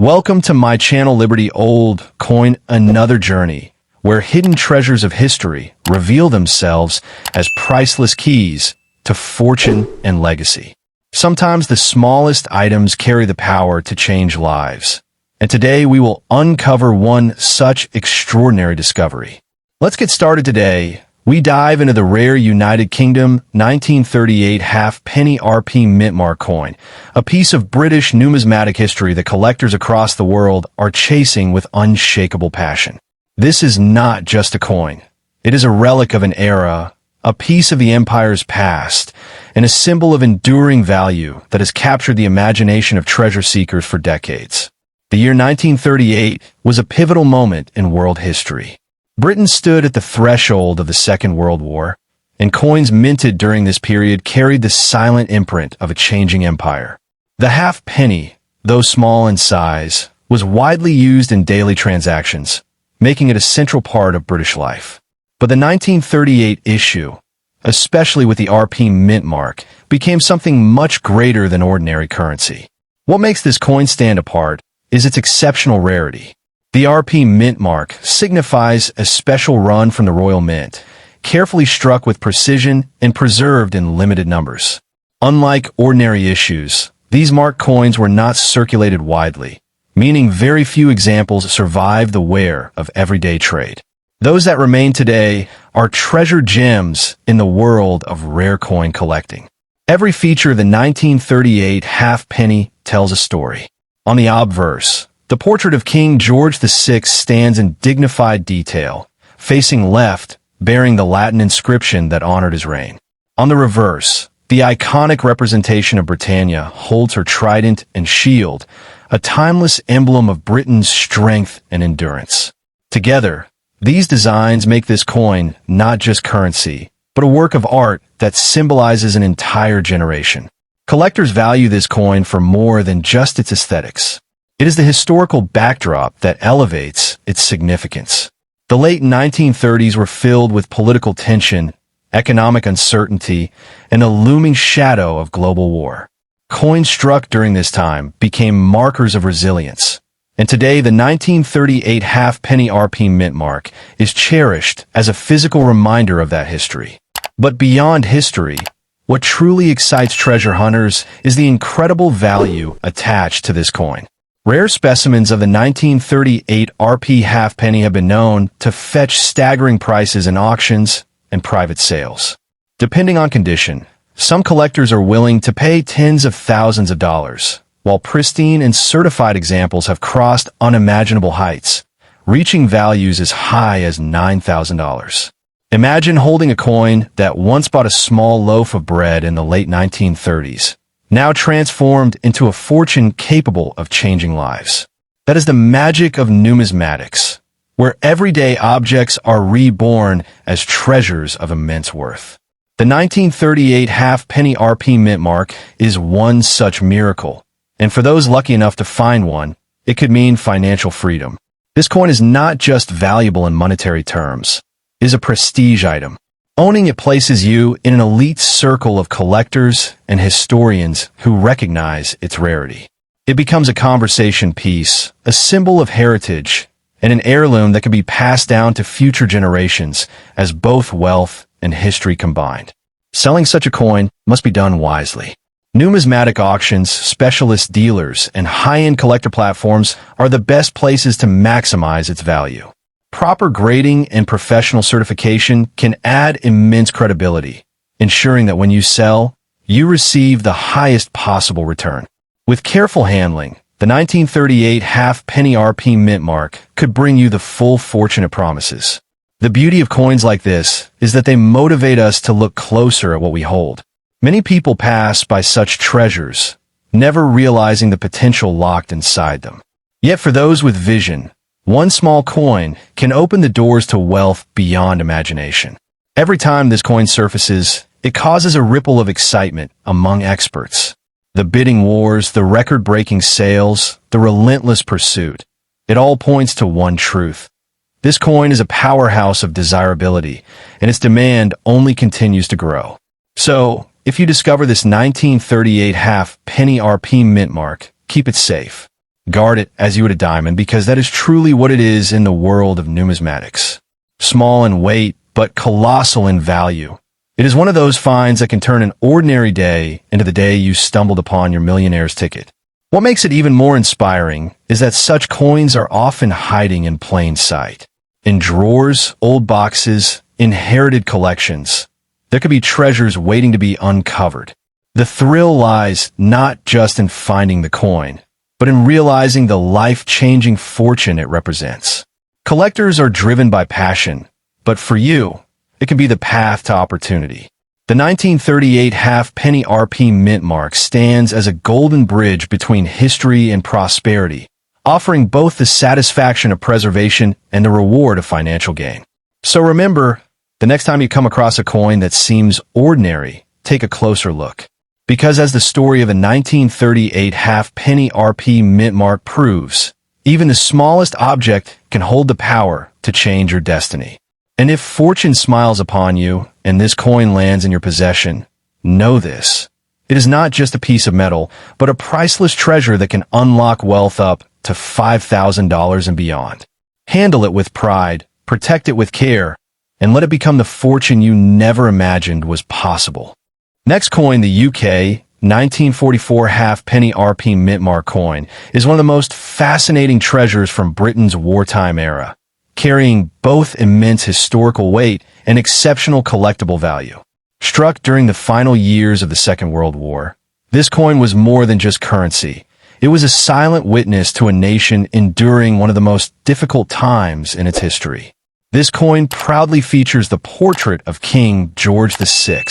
Welcome to my channel Liberty Old Coin, another journey where hidden treasures of history reveal themselves as priceless keys to fortune and legacy. Sometimes the smallest items carry the power to change lives. And today we will uncover one such extraordinary discovery. Let's get started today. We dive into the rare United Kingdom 1938 halfpenny RP Mintmark coin, a piece of British numismatic history that collectors across the world are chasing with unshakable passion. This is not just a coin. It is a relic of an era, a piece of the empire's past, and a symbol of enduring value that has captured the imagination of treasure seekers for decades. The year 1938 was a pivotal moment in world history. Britain stood at the threshold of the Second World War, and coins minted during this period carried the silent imprint of a changing empire. The halfpenny, though small in size, was widely used in daily transactions, making it a central part of British life. But the 1938 issue, especially with the RP Mintmark, became something much greater than ordinary currency. What makes this coin stand apart is its exceptional rarity. The RP Mintmark signifies a special run from the Royal Mint, carefully struck with precision and preserved in limited numbers. Unlike ordinary issues, these marked coins were not circulated widely, meaning very few examples survive the wear of everyday trade. Those that remain today are treasured gems in the world of rare coin collecting. Every feature of the 1938 halfpenny tells a story. On the obverse, the portrait of King George VI stands in dignified detail, facing left, bearing the Latin inscription that honored his reign. On the reverse, the iconic representation of Britannia holds her trident and shield, a timeless emblem of Britain's strength and endurance. Together, these designs make this coin not just currency, but a work of art that symbolizes an entire generation. Collectors value this coin for more than just its aesthetics. It is the historical backdrop that elevates its significance. The late 1930s were filled with political tension, economic uncertainty, and a looming shadow of global war. Coins struck during this time became markers of resilience. And today, the 1938 halfpenny RP Mintmark is cherished as a physical reminder of that history. But beyond history, what truly excites treasure hunters is the incredible value attached to this coin. Rare specimens of the 1938 RP halfpenny have been known to fetch staggering prices in auctions and private sales. Depending on condition, some collectors are willing to pay tens of thousands of dollars, while pristine and certified examples have crossed unimaginable heights, reaching values as high as $9,000. Imagine holding a coin that once bought a small loaf of bread in the late 1930s. Now transformed into a fortune capable of changing lives. That is the magic of numismatics, where everyday objects are reborn as treasures of immense worth. The 1938 halfpenny RP Mintmark is one such miracle, and for those lucky enough to find one, it could mean financial freedom. This coin is not just valuable in monetary terms. It is a prestige item. Owning it places you in an elite circle of collectors and historians who recognize its rarity. It becomes a conversation piece, a symbol of heritage, and an heirloom that can be passed down to future generations as both wealth and history combined. Selling such a coin must be done wisely. Numismatic auctions, specialist dealers, and high-end collector platforms are the best places to maximize its value. Proper grading and professional certification can add immense credibility, ensuring that when you sell, you receive the highest possible return. With careful handling, the 1938 halfpenny RP Mintmark could bring you the full fortune it promises. The beauty of coins like this is that they motivate us to look closer at what we hold. Many people pass by such treasures, never realizing the potential locked inside them. Yet for those with vision, one small coin can open the doors to wealth beyond imagination. Every time this coin surfaces, it causes a ripple of excitement among experts. The bidding wars, the record-breaking sales, the relentless pursuit. It all points to one truth. This coin is a powerhouse of desirability, and its demand only continues to grow. So, if you discover this 1938 halfpenny RP Mintmark, keep it safe. Guard it as you would a diamond because that is truly what it is in the world of numismatics. Small in weight, but colossal in value. It is one of those finds that can turn an ordinary day into the day you stumbled upon your millionaire's ticket. What makes it even more inspiring is that such coins are often hiding in plain sight. In drawers, old boxes, inherited collections, there could be treasures waiting to be uncovered. The thrill lies not just in finding the coin, but in realizing the life-changing fortune it represents. Collectors are driven by passion, but for you, it can be the path to opportunity. The 1938 halfpenny RP mint mark stands as a golden bridge between history and prosperity, offering both the satisfaction of preservation and the reward of financial gain. So remember, the next time you come across a coin that seems ordinary, take a closer look. Because as the story of the 1938 halfpenny RP mint mark proves, even the smallest object can hold the power to change your destiny. And if fortune smiles upon you and this coin lands in your possession, know this. It is not just a piece of metal, but a priceless treasure that can unlock wealth up to $5,000 and beyond. Handle it with pride, protect it with care, and let it become the fortune you never imagined was possible. Next coin, the UK 1944 halfpenny RP mint mark coin, is one of the most fascinating treasures from Britain's wartime era, carrying both immense historical weight and exceptional collectible value. Struck during the final years of the Second World War, this coin was more than just currency. It was a silent witness to a nation enduring one of the most difficult times in its history. This coin proudly features the portrait of King George VI,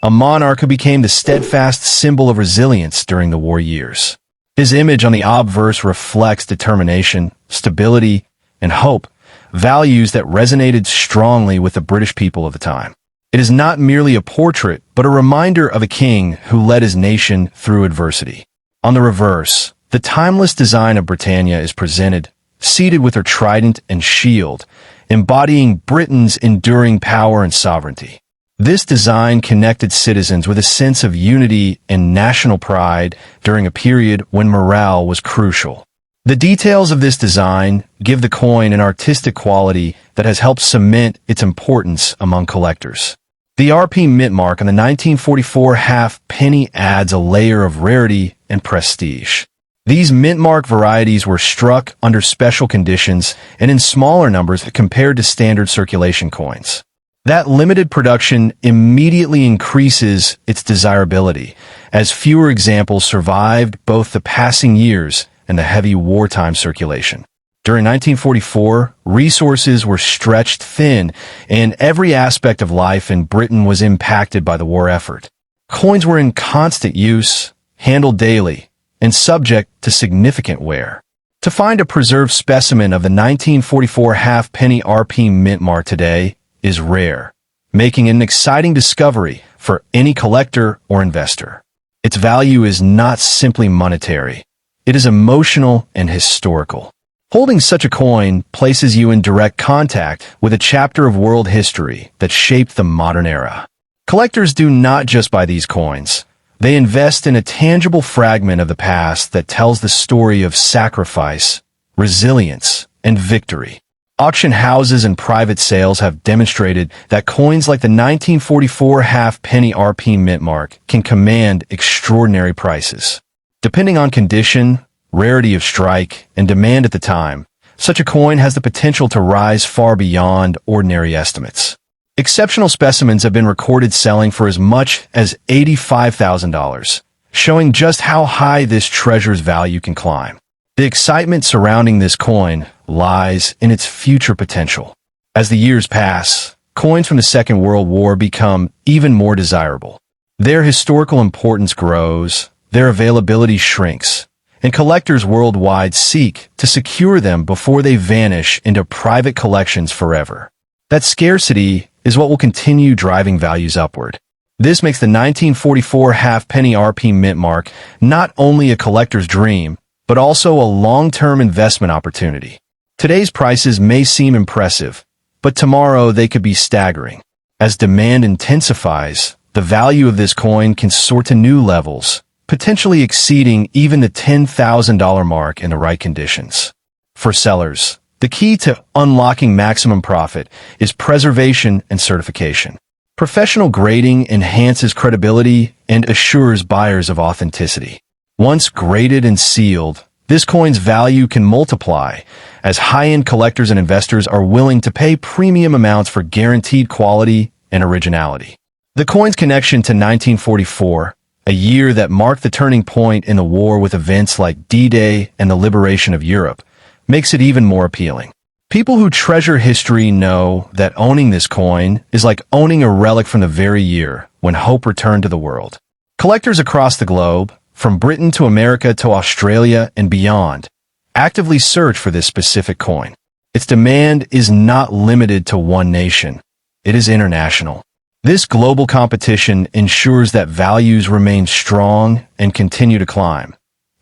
a monarch who became the steadfast symbol of resilience during the war years. His image on the obverse reflects determination, stability, and hope, values that resonated strongly with the British people of the time. It is not merely a portrait, but a reminder of a king who led his nation through adversity. On the reverse, the timeless design of Britannia is presented, seated with her trident and shield, embodying Britain's enduring power and sovereignty. This design connected citizens with a sense of unity and national pride during a period when morale was crucial. The details of this design give the coin an artistic quality that has helped cement its importance among collectors. The RP mint mark on the 1944 halfpenny adds a layer of rarity and prestige. These mint mark varieties were struck under special conditions and in smaller numbers compared to standard circulation coins. That limited production immediately increases its desirability, as fewer examples survived both the passing years and the heavy wartime circulation. During 1944, resources were stretched thin, and every aspect of life in Britain was impacted by the war effort. Coins were in constant use, handled daily, and subject to significant wear. To find a preserved specimen of the 1944 halfpenny RP mint mark today is rare, making it an exciting discovery for any collector or investor. Its value is not simply monetary. It is emotional and historical. Holding such a coin places you in direct contact with a chapter of world history that shaped the modern era. Collectors do not just buy these coins. They invest in a tangible fragment of the past that tells the story of sacrifice, resilience, and victory. Auction houses and private sales have demonstrated that coins like the 1944 halfpenny RP mint mark can command extraordinary prices. Depending on condition, rarity of strike, and demand at the time, such a coin has the potential to rise far beyond ordinary estimates. Exceptional specimens have been recorded selling for as much as $85,000, showing just how high this treasure's value can climb. The excitement surrounding this coin lies in its future potential. As the years pass, coins from the Second World War become even more desirable. Their historical importance grows, their availability shrinks, and collectors worldwide seek to secure them before they vanish into private collections forever. That scarcity is what will continue driving values upward. This makes the 1944 halfpenny RP mint mark not only a collector's dream, but also a long-term investment opportunity. Today's prices may seem impressive, but tomorrow they could be staggering. As demand intensifies, the value of this coin can soar to new levels, potentially exceeding even the $10,000 mark in the right conditions. For sellers, the key to unlocking maximum profit is preservation and certification. Professional grading enhances credibility and assures buyers of authenticity. Once graded and sealed, this coin's value can multiply, as high-end collectors and investors are willing to pay premium amounts for guaranteed quality and originality. The coin's connection to 1944, a year that marked the turning point in the war with events like D-Day and the liberation of Europe, makes it even more appealing. People who treasure history know that owning this coin is like owning a relic from the very year when hope returned to the world. Collectors across the globe, from Britain to America to Australia and beyond, actively search for this specific coin. Its demand is not limited to one nation. It is international. This global competition ensures that values remain strong and continue to climb,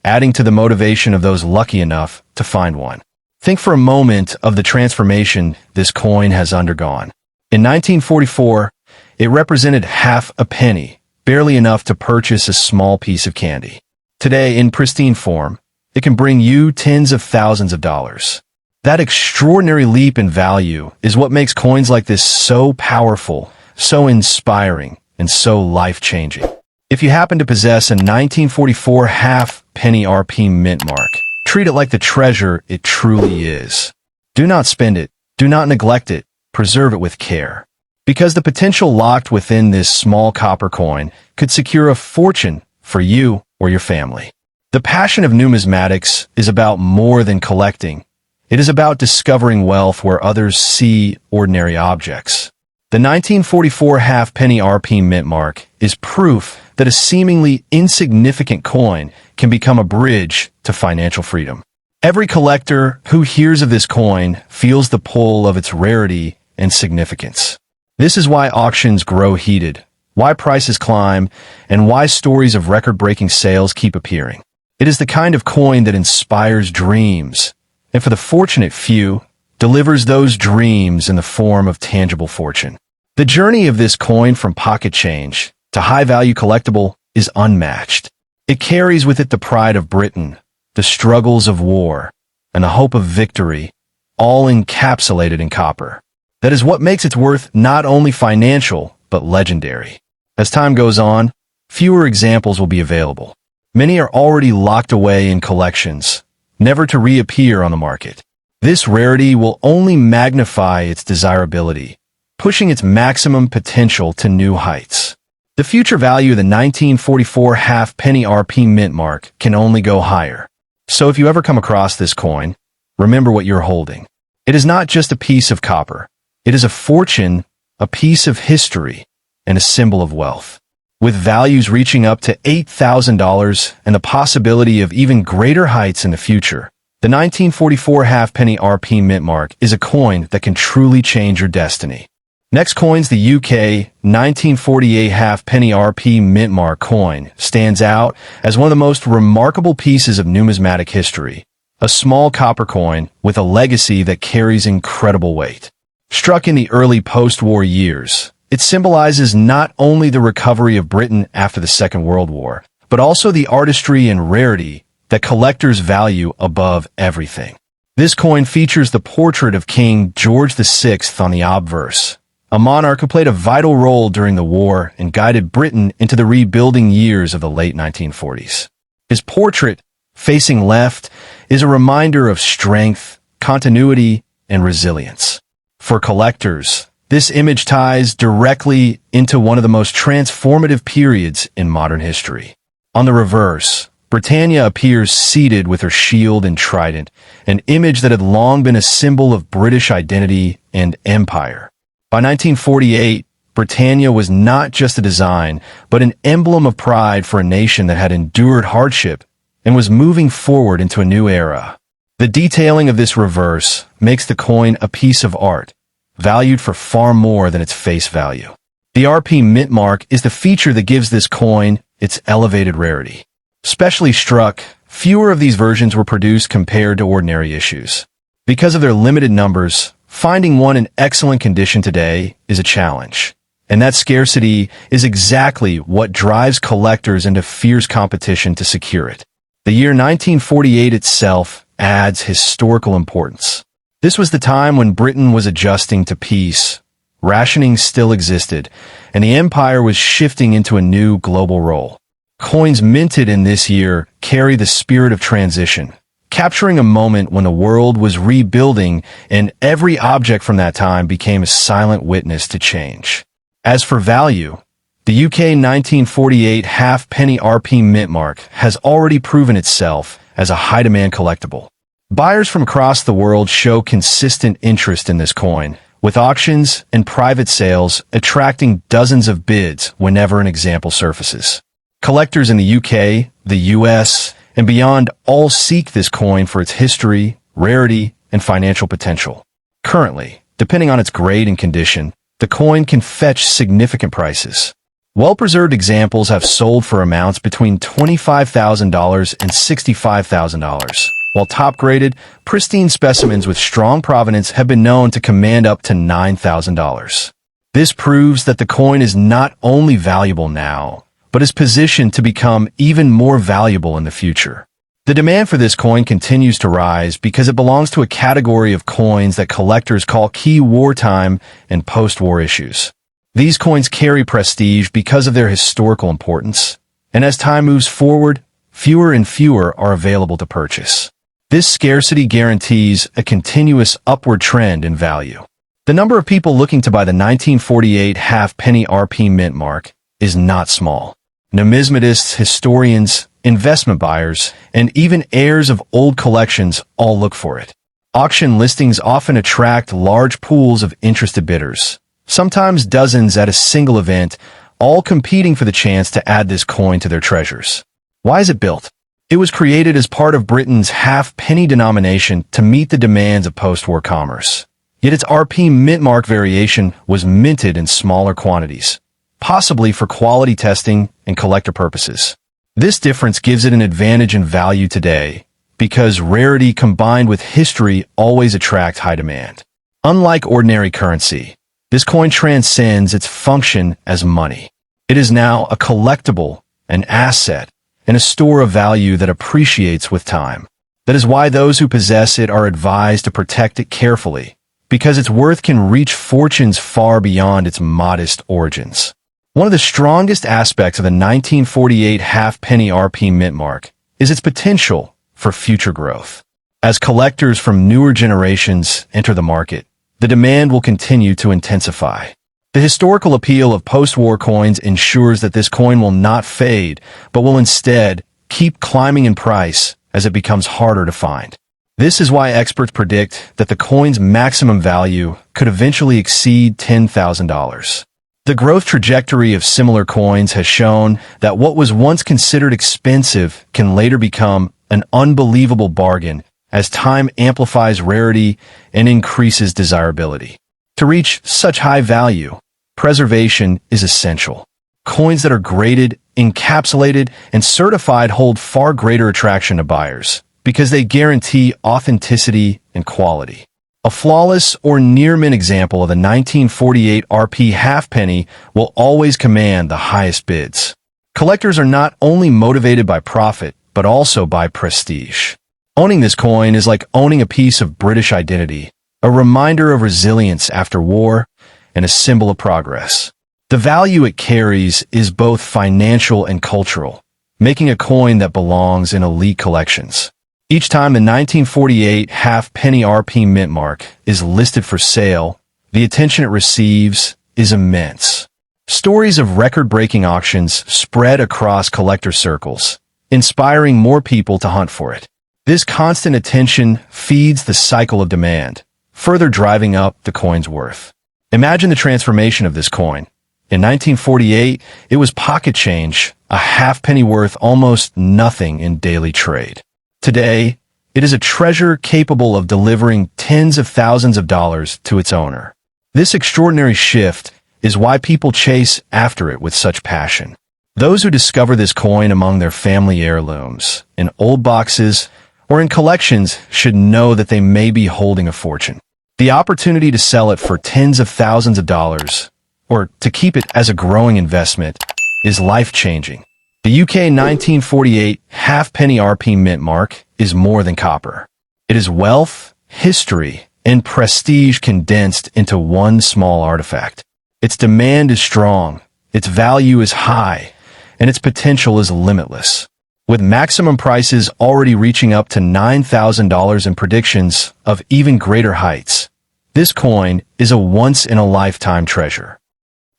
adding to the motivation of those lucky enough to find one. Think for a moment of the transformation this coin has undergone. In 1944, it represented half a penny, barely enough to purchase a small piece of candy. Today, in pristine form, it can bring you tens of thousands of dollars. That extraordinary leap in value is what makes coins like this so powerful, so inspiring, and so life-changing. If you happen to possess a 1944 half-penny RP mint mark, treat it like the treasure it truly is. Do not spend it, do not neglect it, preserve it with care. Because the potential locked within this small copper coin could secure a fortune for you or your family. The passion of numismatics is about more than collecting. It is about discovering wealth where others see ordinary objects. The 1944 halfpenny RP mint mark is proof that a seemingly insignificant coin can become a bridge to financial freedom. Every collector who hears of this coin feels the pull of its rarity and significance. This is why auctions grow heated, why prices climb, and why stories of record-breaking sales keep appearing. It is the kind of coin that inspires dreams, and for the fortunate few, delivers those dreams in the form of tangible fortune. The journey of this coin from pocket change to high-value collectible is unmatched. It carries with it the pride of Britain, the struggles of war, and the hope of victory, all encapsulated in copper. That is what makes its worth not only financial, but legendary. As time goes on, fewer examples will be available. Many are already locked away in collections, never to reappear on the market. This rarity will only magnify its desirability, pushing its maximum potential to new heights. The future value of the 1944 halfpenny RP mint mark can only go higher. So if you ever come across this coin, remember what you're holding. It is not just a piece of copper. It is a fortune, a piece of history, and a symbol of wealth. With values reaching up to $8,000 and the possibility of even greater heights in the future, the 1944 halfpenny RP mint mark is a coin that can truly change your destiny. Next coins, the UK 1948 halfpenny RP mint mark coin stands out as one of the most remarkable pieces of numismatic history, a small copper coin with a legacy that carries incredible weight. Struck in the early post-war years, it symbolizes not only the recovery of Britain after the Second World War, but also the artistry and rarity that collectors value above everything. This coin features the portrait of King George VI on the obverse, a monarch who played a vital role during the war and guided Britain into the rebuilding years of the late 1940s. His portrait, facing left, is a reminder of strength, continuity, and resilience. For collectors, this image ties directly into one of the most transformative periods in modern history. On the reverse, Britannia appears seated with her shield and trident, an image that had long been a symbol of British identity and empire. By 1948, Britannia was not just a design, but an emblem of pride for a nation that had endured hardship and was moving forward into a new era. The detailing of this reverse makes the coin a piece of art, valued for far more than its face value. The RP mint mark is the feature that gives this coin its elevated rarity. Specially struck, fewer of these versions were produced compared to ordinary issues. Because of their limited numbers, finding one in excellent condition today is a challenge, And that scarcity is exactly what drives collectors into fierce competition to secure it. The year 1948 itself adds historical importance. This was the time when Britain was adjusting to peace, rationing still existed, and the empire was shifting into a new global role. Coins minted in this year carry the spirit of transition, capturing a moment when the world was rebuilding and every object from that time became a silent witness to change. As for value, the UK 1948 halfpenny RP mint mark has already proven itself as a high-demand collectible. Buyers from across the world show consistent interest in this coin, with auctions and private sales attracting dozens of bids whenever an example surfaces. Collectors in the UK, the US, and beyond all seek this coin for its history, rarity, and financial potential. Currently, depending on its grade and condition, the coin can fetch significant prices. Well-preserved examples have sold for amounts between $25,000 and $65,000, while top-graded, pristine specimens with strong provenance have been known to command up to $9,000. This proves that the coin is not only valuable now, but is positioned to become even more valuable in the future. The demand for this coin continues to rise because it belongs to a category of coins that collectors call key wartime and post-war issues. These coins carry prestige because of their historical importance, and as time moves forward, fewer and fewer are available to purchase. This scarcity guarantees a continuous upward trend in value. The number of people looking to buy the 1948 halfpenny RP mint mark is not small. Numismatists, historians, investment buyers, and even heirs of old collections all look for it. Auction listings often attract large pools of interested bidders, sometimes dozens at a single event, all competing for the chance to add this coin to their treasures. Why is it built? It was created as part of Britain's halfpenny denomination to meet the demands of post-war commerce. Yet its RP mint mark variation was minted in smaller quantities, possibly for quality testing and collector purposes. This difference gives it an advantage in value today, because rarity combined with history always attract high demand. Unlike ordinary currency, this coin transcends its function as money. It is now a collectible, an asset, and a store of value that appreciates with time. That is why those who possess it are advised to protect it carefully, because its worth can reach fortunes far beyond its modest origins. One of the strongest aspects of the 1948 halfpenny RP mint mark is its potential for future growth. As collectors from newer generations enter the market, the demand will continue to intensify. The historical appeal of post-war coins ensures that this coin will not fade, but will instead keep climbing in price as it becomes harder to find. This is why experts predict that the coin's maximum value could eventually exceed $10,000. The growth trajectory of similar coins has shown that what was once considered expensive can later become an unbelievable bargain as time amplifies rarity and increases desirability. To reach such high value, preservation is essential. Coins that are graded, encapsulated, and certified hold far greater attraction to buyers because they guarantee authenticity and quality. A flawless or near-mint example of the 1948 RP halfpenny will always command the highest bids. Collectors are not only motivated by profit, but also by prestige. Owning this coin is like owning a piece of British identity, a reminder of resilience after war, and a symbol of progress. The value it carries is both financial and cultural, making a coin that belongs in elite collections. Each time the 1948 halfpenny RP mint mark is listed for sale, the attention it receives is immense. Stories of record-breaking auctions spread across collector circles, inspiring more people to hunt for it. This constant attention feeds the cycle of demand, further driving up the coin's worth. Imagine the transformation of this coin. In 1948, it was pocket change, a halfpenny worth almost nothing in daily trade. Today, it is a treasure capable of delivering tens of thousands of dollars to its owner. This extraordinary shift is why people chase after it with such passion. Those who discover this coin among their family heirlooms, in old boxes, or in collections should know that they may be holding a fortune. The opportunity to sell it for tens of thousands of dollars, or to keep it as a growing investment, is life-changing. The UK 1948 halfpenny RP mint mark is more than copper. It is wealth, history, and prestige condensed into one small artifact. Its demand is strong, its value is high, and its potential is limitless. With maximum prices already reaching up to $9,000 and predictions of even greater heights, this coin is a once-in-a-lifetime treasure.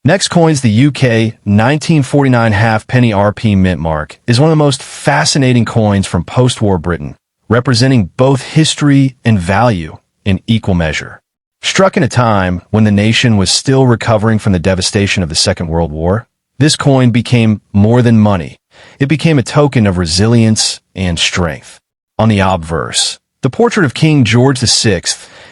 Next coin's the UK 1949 halfpenny RP mint mark is one of the most fascinating coins from post-war Britain, representing both history and value in equal measure. Struck in a time when the nation was still recovering from the devastation of the Second World War, this coin became more than money. It became a token of resilience and strength. On the obverse, the portrait of King George VI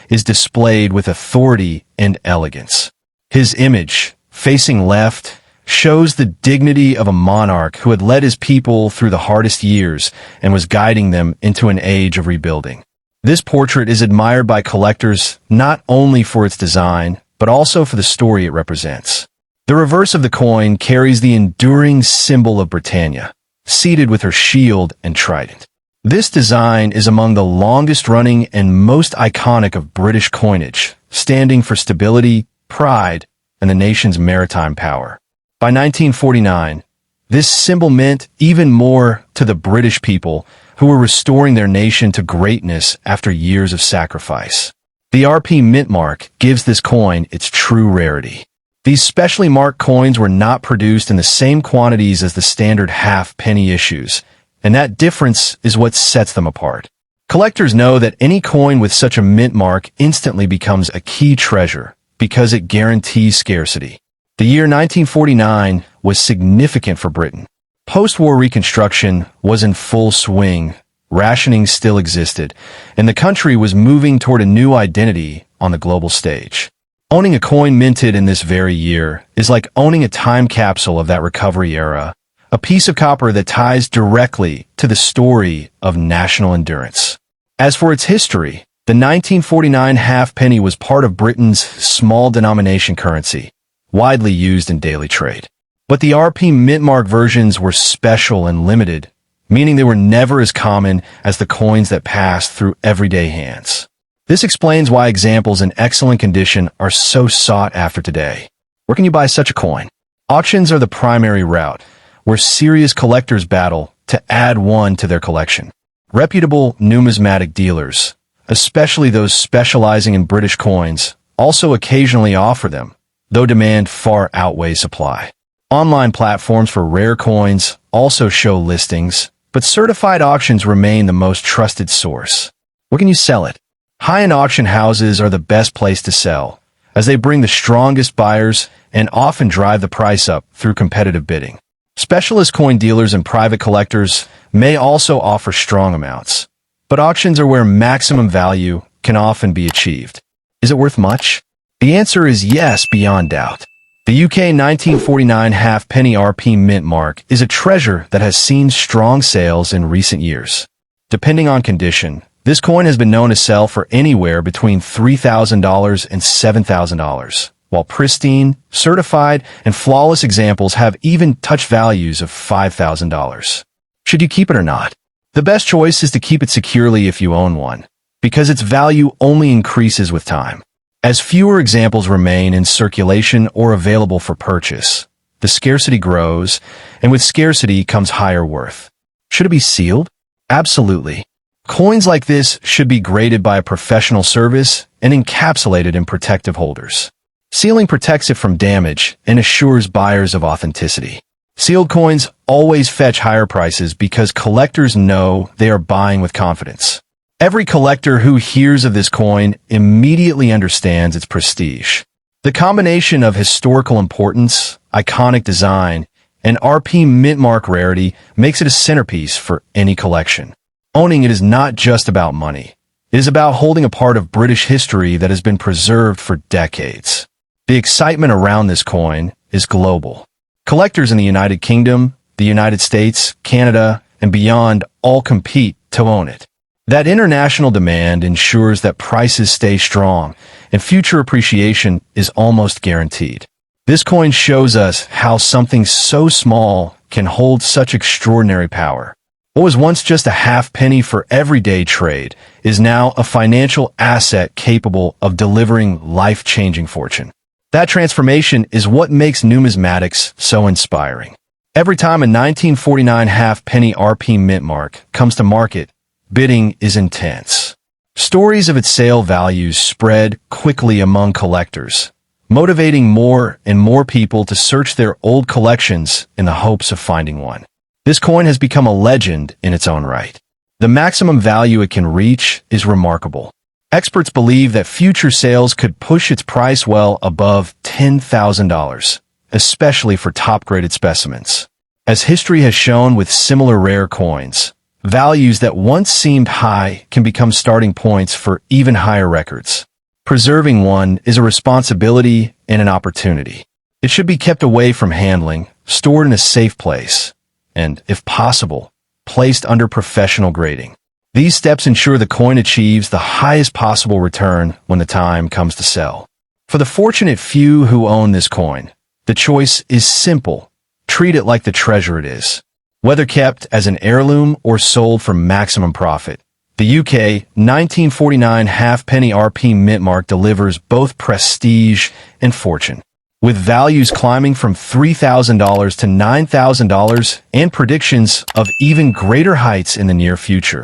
is displayed with authority and elegance. His image, facing left, shows the dignity of a monarch who had led his people through the hardest years and was guiding them into an age of rebuilding. This portrait is admired by collectors not only for its design, but also for the story it represents. The reverse of the coin carries the enduring symbol of Britannia, seated with her shield and trident. This design is among the longest-running and most iconic of British coinage, standing for stability, pride, and the nation's maritime power. By 1949, this symbol meant even more to the British people who were restoring their nation to greatness after years of sacrifice. The RP mint mark gives this coin its true rarity. These specially marked coins were not produced in the same quantities as the standard half-penny issues, and that difference is what sets them apart. Collectors know that any coin with such a mint mark instantly becomes a key treasure because it guarantees scarcity. The year 1949 was significant for Britain. Post-war reconstruction was in full swing, rationing still existed, and the country was moving toward a new identity on the global stage. Owning a coin minted in this very year is like owning a time capsule of that recovery era, a piece of copper that ties directly to the story of national endurance. As for its history, the 1949 halfpenny was part of Britain's small denomination currency, widely used in daily trade. But the RP mint mark versions were special and limited, meaning they were never as common as the coins that passed through everyday hands. This explains why examples in excellent condition are so sought after today. Where can you buy such a coin? Auctions are the primary route, where serious collectors battle to add one to their collection. Reputable numismatic dealers, especially those specializing in British coins, also occasionally offer them, though demand far outweighs supply. Online platforms for rare coins also show listings, but certified auctions remain the most trusted source. Where can you sell it? High-end auction houses are the best place to sell, as they bring the strongest buyers and often drive the price up through competitive bidding. Specialist coin dealers and private collectors may also offer strong amounts, but auctions are where maximum value can often be achieved. Is it worth much? The answer is yes, beyond doubt. The UK 1949 halfpenny RP mint mark is a treasure that has seen strong sales in recent years. Depending on condition, this coin has been known to sell for anywhere between $3,000 and $7,000, while pristine, certified, and flawless examples have even touched values of $5,000. Should you keep it or not? The best choice is to keep it securely if you own one, because its value only increases with time. As fewer examples remain in circulation or available for purchase, the scarcity grows, and with scarcity comes higher worth. Should it be sealed? Absolutely. Coins like this should be graded by a professional service and encapsulated in protective holders. Sealing protects it from damage and assures buyers of authenticity. Sealed coins always fetch higher prices because collectors know they are buying with confidence. Every collector who hears of this coin immediately understands its prestige. The combination of historical importance, iconic design, and RP mint mark rarity makes it a centerpiece for any collection. Owning it is not just about money. It is about holding a part of British history that has been preserved for decades. The excitement around this coin is global. Collectors in the United Kingdom, the United States, Canada, and beyond all compete to own it. That international demand ensures that prices stay strong and future appreciation is almost guaranteed. This coin shows us how something so small can hold such extraordinary power. What was once just a halfpenny for everyday trade is now a financial asset capable of delivering life-changing fortune. That transformation is what makes numismatics so inspiring. Every time a 1949 halfpenny RP mint mark comes to market, bidding is intense. Stories of its sale values spread quickly among collectors, motivating more and more people to search their old collections in the hopes of finding one. This coin has become a legend in its own right. The maximum value it can reach is remarkable. Experts believe that future sales could push its price well above $10,000, especially for top-graded specimens. As history has shown with similar rare coins, values that once seemed high can become starting points for even higher records. Preserving one is a responsibility and an opportunity. It should be kept away from handling, stored in a safe place, and, if possible, placed under professional grading. These steps ensure the coin achieves the highest possible return when the time comes to sell. For the fortunate few who own this coin, the choice is simple. Treat it like the treasure it is. Whether kept as an heirloom or sold for maximum profit, the UK 1949 halfpenny RP mint mark delivers both prestige and fortune. With values climbing from $3,000 to $9,000 and predictions of even greater heights in the near future.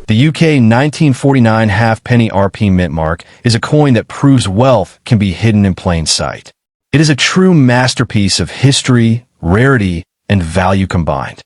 The UK 1949 halfpenny RP mint mark is a coin that proves wealth can be hidden in plain sight. It is a true masterpiece of history, rarity, and value combined.